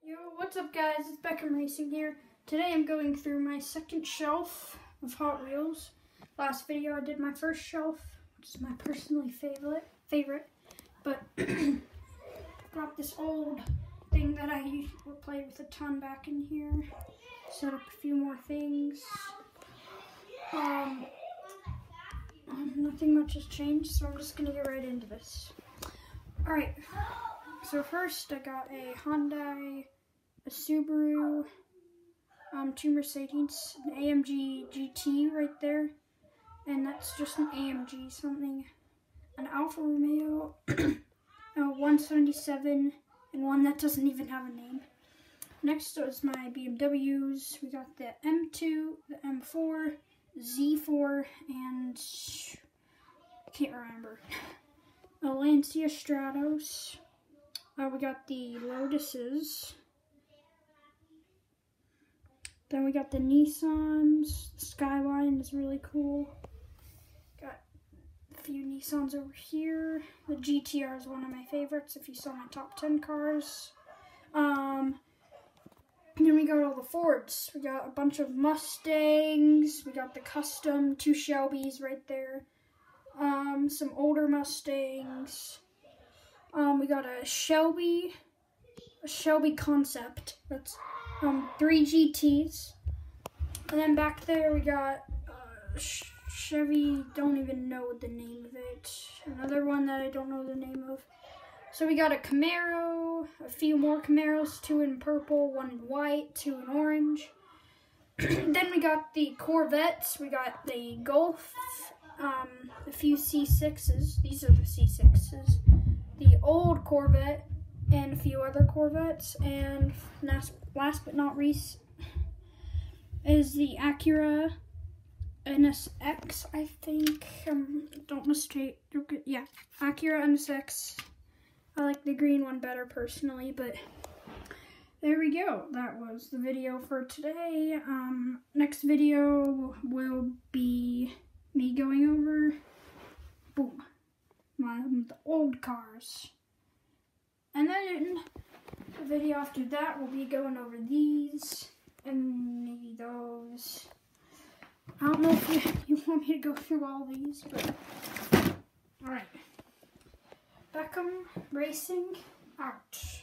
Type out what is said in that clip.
Yo, what's up guys, it's Beckham Racing here. Today I'm going through my second shelf of Hot Wheels. Last video I did my first shelf, which is my personally favorite. But got this old thing that I used to play with a ton back in here. Set up a few more things. Nothing much has changed, so I'm just gonna get right into this. Alright, so first I got a Hyundai, a Subaru, two Mercedes, an AMG GT right there, and that's just an AMG something, an Alfa Romeo, a 177, and one that doesn't even have a name. Next is my BMWs. We got the M2, the M4, Z4, and I can't remember. A Lancia Stratos. We got the Lotuses. Then we got the Nissans. The Skyline is really cool. Got a few Nissans over here. The GTR is one of my favorites if you saw my top 10 cars. Then we got all the Fords. We got a bunch of Mustangs. We got the custom, two Shelbys right there. Some older Mustangs. We got a Shelby Concept. That's 3 GTs. And then back there we got Chevy, don't even know the name of it. Another one that I don't know the name of. So we got a Camaro, a few more Camaros, 2 in purple, 1 in white, 2 in orange. Then we got the Corvettes. We got the Golf, a few C6s. These are the C6s. The old Corvette and a few other Corvettes. And last but not least is the Acura NSX, I think. Don't mistake. Yeah, Acura NSX. I like the green one better personally, but there we go. That was the video for today. Next video will be me going over, boom, the old cars. And then the video after that will be going over these and maybe those. I don't know if you want me to go through all these, but alright. Beckham Racing out.